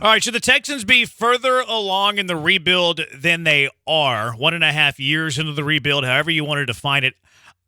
All right, should the Texans be further along in the rebuild than they are? 1.5 years into the rebuild, however you want to define it.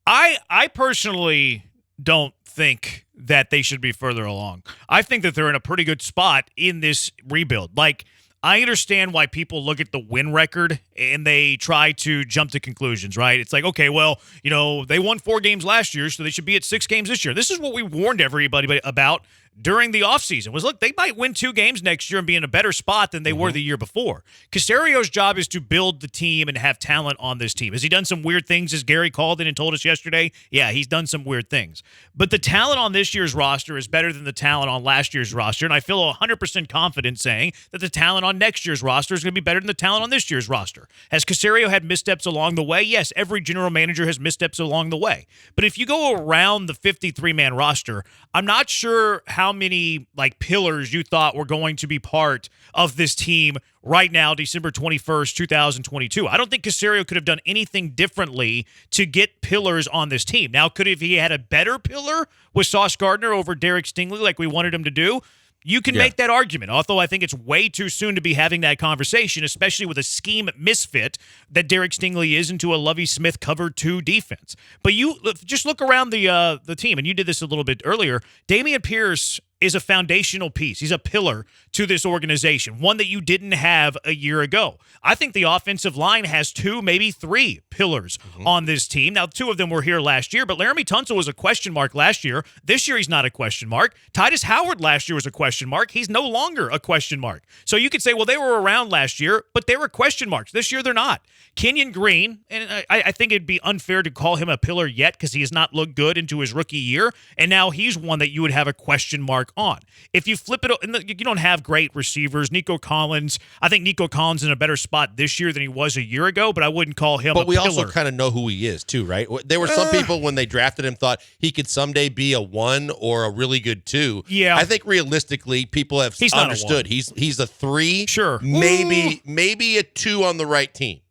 I personally don't think that they should be further along. I think that they're in a pretty good spot in this rebuild. Like, I understand why people look at the win record and they try to jump to conclusions, right? It's like, okay, well, they won 4 games last year, so they should be at 6 games this year. This is what we warned everybody about during the offseason was, look, they might win 2 games next year and be in a better spot than they were the year before. Casario's job is to build the team and have talent on this team. Has he done some weird things, as Gary called in and told us yesterday? Yeah, he's done some weird things. But the talent on this year's roster is better than the talent on last year's roster, and I feel 100% confident saying that the talent on next year's roster is going to be better than the talent on this year's roster. Has Casario had missteps along the way? Yes, every general manager has missteps along the way. But if you go around the 53-man roster, I'm not sure how many pillars you thought were going to be part of this team right now, December 21st, 2022. I don't think Casario could have done anything differently to get pillars on this team. Now, could if he had a better pillar with Sauce Gardner over Derek Stingley like we wanted him to do? You can make that argument, although I think it's way too soon to be having that conversation, especially with a scheme misfit that Derek Stingley is into a Lovie Smith cover 2 defense. But you just look around the team, and you did this a little bit earlier. Dameon Pierce is a foundational piece. He's a pillar to this organization, one that you didn't have a year ago. I think the offensive line has 2, maybe 3 pillars on this team. Now, 2 of them were here last year, but Laramie Tunsil was a question mark last year. This year, he's not a question mark. Titus Howard last year was a question mark. He's no longer a question mark. So you could say, well, they were around last year, but they were question marks. This year, they're not. Kenyon Green, and I think it'd be unfair to call him a pillar yet because he has not looked good into his rookie year, and now he's one that you would have a question mark on. If you flip it, and you don't have great receivers. Nico Collins, I think Nico Collins is in a better spot this year than he was a year ago, but I wouldn't call him a pillar. But we also kind of know who he is too, right? There were some people when they drafted him thought he could someday be a 1 or a really good 2. Yeah. I think realistically people have understood he's a 3, sure, maybe a 2 on the right team.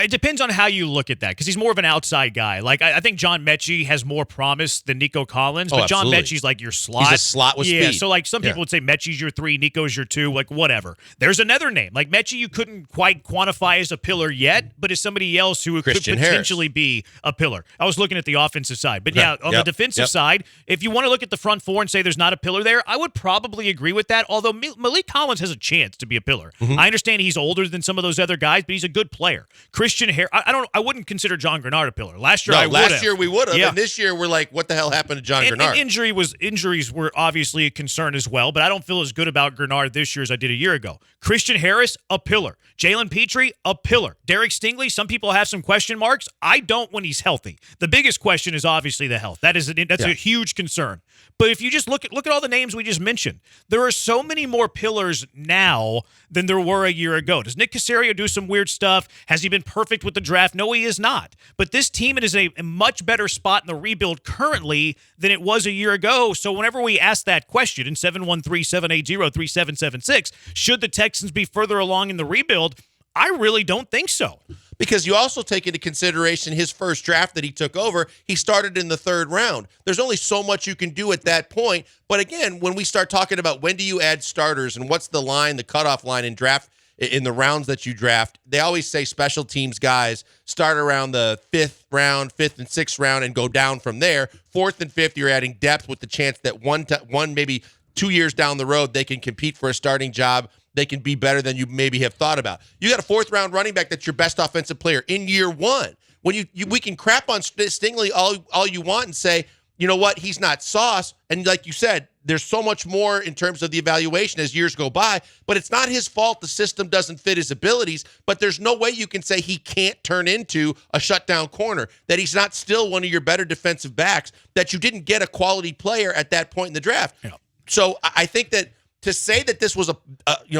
It depends on how you look at that because he's more of an outside guy. Like, I think John Mechie has more promise than Nico Collins, but John Mechie's like your slot. He's a slot with speed. So, some people would say Mechie's your 3, Nico's your 2, whatever. There's another name. Like, Mechie you couldn't quite quantify as a pillar yet, but is somebody else who could potentially be a pillar. I was looking at the offensive side. But, on the defensive side, if you want to look at the front 4 and say there's not a pillar there, I would probably agree with that, although Malik Collins has a chance to be a pillar. I understand he's older than some of those other guys, but he's a good player. Christian Harris, I wouldn't consider John Grenard a pillar. Last year, last year we would have, and this year we're like, what the hell happened to John Grenard? And injuries were obviously a concern as well, but I don't feel as good about Grenard this year as I did a year ago. Christian Harris, a pillar. Jalen Petrie, a pillar. Derek Stingley, some people have some question marks. I don't when he's healthy. The biggest question is obviously the health. That's a huge concern. But if you just look at all the names we just mentioned, there are so many more pillars now than there were a year ago. Does Nick Casario do some weird stuff? Has he been perfect with the draft? No, he is not. But this team is in a much better spot in the rebuild currently than it was a year ago. So whenever we ask that question in 713-780-3776, should the Texans be further along in the rebuild? I really don't think so. Because you also take into consideration his first draft that he took over, he started in the 3rd round. There's only so much you can do at that point. But again, when we start talking about when do you add starters and what's the line, the cutoff line in draft, in the rounds that you draft, they always say special teams guys start around the 5th round, 5th and 6th round, and go down from there. 4th and 5th, you're adding depth with the chance that one maybe 2 years down the road, they can compete for a starting job. They can be better than you maybe have thought about. You got a 4th round running back that's your best offensive player in year 1. When we can crap on Stingley all you want and say, you know what, he's not sauce. And like you said, there's so much more in terms of the evaluation as years go by, but it's not his fault the system doesn't fit his abilities, but there's no way you can say he can't turn into a shutdown corner, that he's not still one of your better defensive backs, that you didn't get a quality player at that point in the draft. Yeah. So I think that to say that this was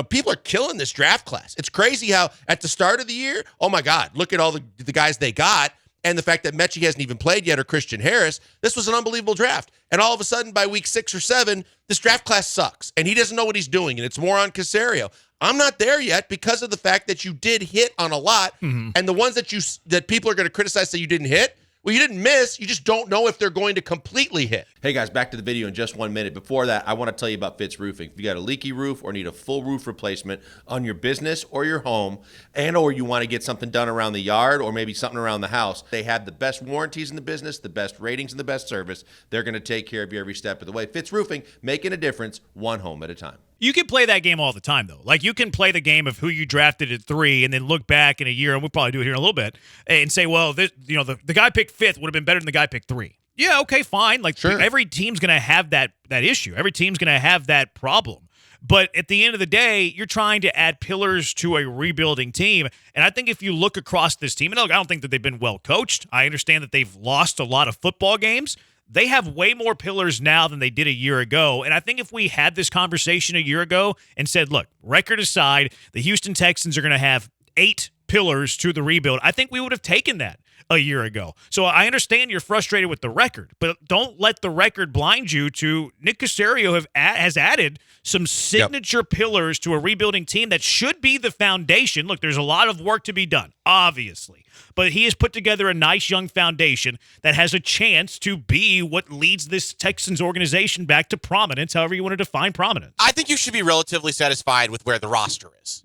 people are killing this draft class. It's crazy how at the start of the year, oh my God, look at all the guys they got. And the fact that Mechie hasn't even played yet or Christian Harris, this was an unbelievable draft. And all of a sudden by week 6 or 7, this draft class sucks. And he doesn't know what he's doing. And it's more on Casario. I'm not there yet because of the fact that you did hit on a lot. And the ones that people are going to criticize say you didn't hit, Well, you didn't miss. You just don't know if they're going to completely hit. Hey guys, back to the video in just 1 minute. Before that, I want to tell you about Fitz Roofing. If you got a leaky roof or need a full roof replacement on your business or your home, and or you want to get something done around the yard or maybe something around the house, they have the best warranties in the business, the best ratings, and the best service. They're going to take care of you every step of the way. Fitz Roofing, making a difference, one home at a time. You can play that game all the time, though. Like, you can play the game of who you drafted at 3 and then look back in a year, and we'll probably do it here in a little bit, and say, well, this, the guy picked 5th would have been better than the guy picked 3. Yeah, okay, fine. Like, sure. Every team's going to have that issue. Every team's going to have that problem. But at the end of the day, you're trying to add pillars to a rebuilding team. And I think if you look across this team, and look, I don't think that they've been well coached. I understand that they've lost a lot of football games. They have way more pillars now than they did a year ago. And I think if we had this conversation a year ago and said, look, record aside, the Houston Texans are going to have 8 pillars to the rebuild, I think we would have taken that a year ago. So I understand you're frustrated with the record, but don't let the record blind you to Nick Caserio has added some signature pillars to a rebuilding team that should be the foundation. Look, there's a lot of work to be done, obviously, but he has put together a nice young foundation that has a chance to be what leads this Texans organization back to prominence, however you want to define prominence. I think you should be relatively satisfied with where the roster is.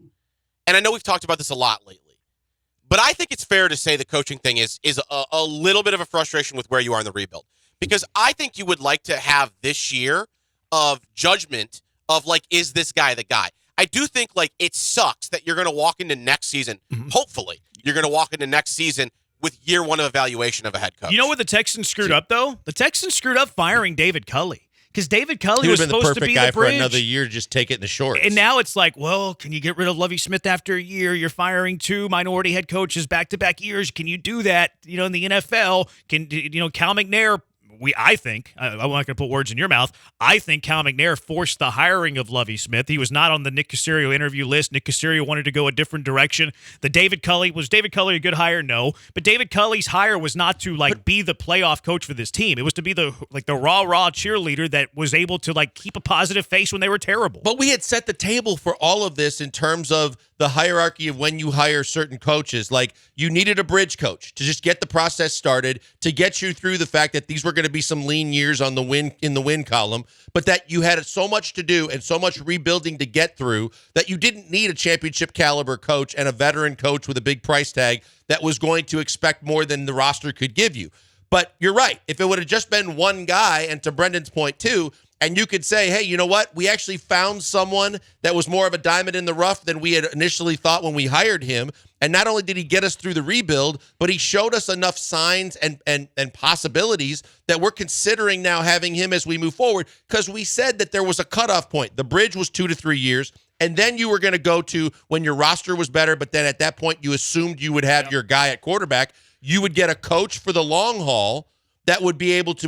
And I know we've talked about this a lot lately. But I think it's fair to say the coaching thing is a little bit of a frustration with where you are in the rebuild. Because I think you would like to have this year of judgment of, like, is this guy the guy? I do think, like, it sucks that you're going to walk into next season, hopefully, you're going to walk into next season with year 1 of evaluation of a head coach. You know what the Texans screwed up, though? The Texans screwed up firing David Culley. Because David Culley was supposed to be the guy for bridge. another year, just take it in the shorts. And now it's like, well, can you get rid of Lovie Smith after a year? You're firing 2 minority head coaches back-to-back years. Can you do that, in the NFL? Can, Cal McNair, I think, I'm not going to put words in your mouth, I think Cal McNair forced the hiring of Lovie Smith. He was not on the Nick Caserio interview list. Nick Caserio wanted to go a different direction. Was David Culley a good hire? No. But David Culley's hire was not to, be the playoff coach for this team. It was to be the rah-rah cheerleader that was able to, keep a positive face when they were terrible. But we had set the table for all of this in terms of the hierarchy of when you hire certain coaches. Like, you needed a bridge coach to just get the process started, to get you through the fact that these were going to be some lean years on the win column, but that you had so much to do and so much rebuilding to get through that you didn't need a championship caliber coach and a veteran coach with a big price tag that was going to expect more than the roster could give you. But you're right. If it would have just been one guy, and to Brendan's point too, and you could say, hey, you know what? We actually found someone that was more of a diamond in the rough than we had initially thought when we hired him. And not only did he get us through the rebuild, but he showed us enough signs and possibilities that we're considering now having him as we move forward, because we said that there was a cutoff point. The bridge was 2 to 3 years. And then you were going to go to when your roster was better, but then at that point you assumed you would have your guy at quarterback. You would get a coach for the long haul that would be able to,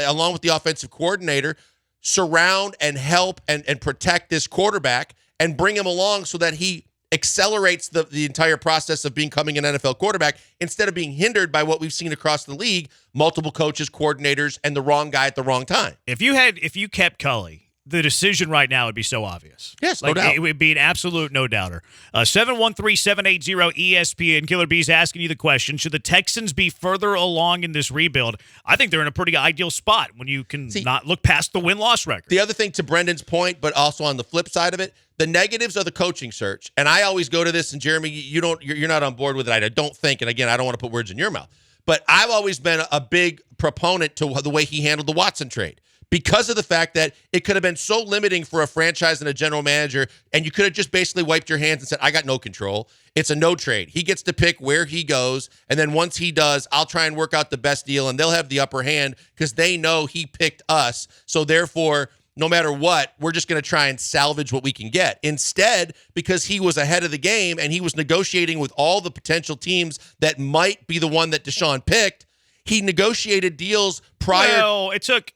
along with the offensive coordinator, surround and help and protect this quarterback and bring him along so that he accelerates the entire process of becoming an NFL quarterback instead of being hindered by what we've seen across the league, multiple coaches, coordinators, and the wrong guy at the wrong time. If you kept Culley, the decision right now would be so obvious. Yes, no doubt. It would be an absolute no-doubter. 713-780-ESPN. Killer B's asking you the question, should the Texans be further along in this rebuild? I think they're in a pretty ideal spot when you can not look past the win-loss record. The other thing, to Brendan's point, but also on the flip side of it, the negatives are the coaching search. And I always go to this, and Jeremy, you're not on board with it. I don't think, and again, I don't want to put words in your mouth, but I've always been a big proponent to the way he handled the Watson trade, because of the fact that it could have been so limiting for a franchise and a general manager, and you could have just basically wiped your hands and said, I got no control. It's a no trade. He gets to pick where he goes, and then once he does, I'll try and work out the best deal, and they'll have the upper hand because they know he picked us. So therefore, no matter what, we're just going to try and salvage what we can get. Instead, because he was ahead of the game and he was negotiating with all the potential teams that might be the one that Deshaun picked, he negotiated deals prior. Well, it took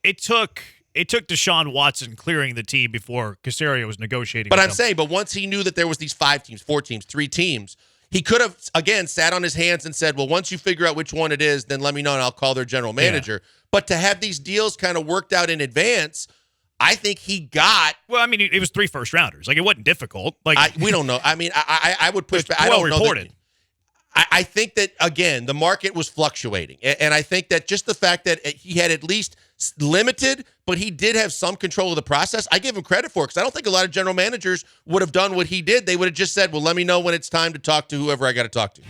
Deshaun Watson clearing the team before Caserio was negotiating. But I'm saying, but once he knew that there was these 5 teams, 4 teams, 3 teams, he could have, again, sat on his hands and said, well, once you figure out which one it is, then let me know and I'll call their general manager. Yeah. But to have these deals kind of worked out in advance, I think he got. Well, I mean, it was 3 first-rounders. Like, it wasn't difficult. Like, we don't know. I mean, I would push back. Well reported. I think that, again, the market was fluctuating. And I think that just the fact that he had at least limited, but he did have some control of the process, I give him credit for it, because I don't think a lot of general managers would have done what he did. They would have just said, well, let me know when it's time to talk to whoever I got to talk to.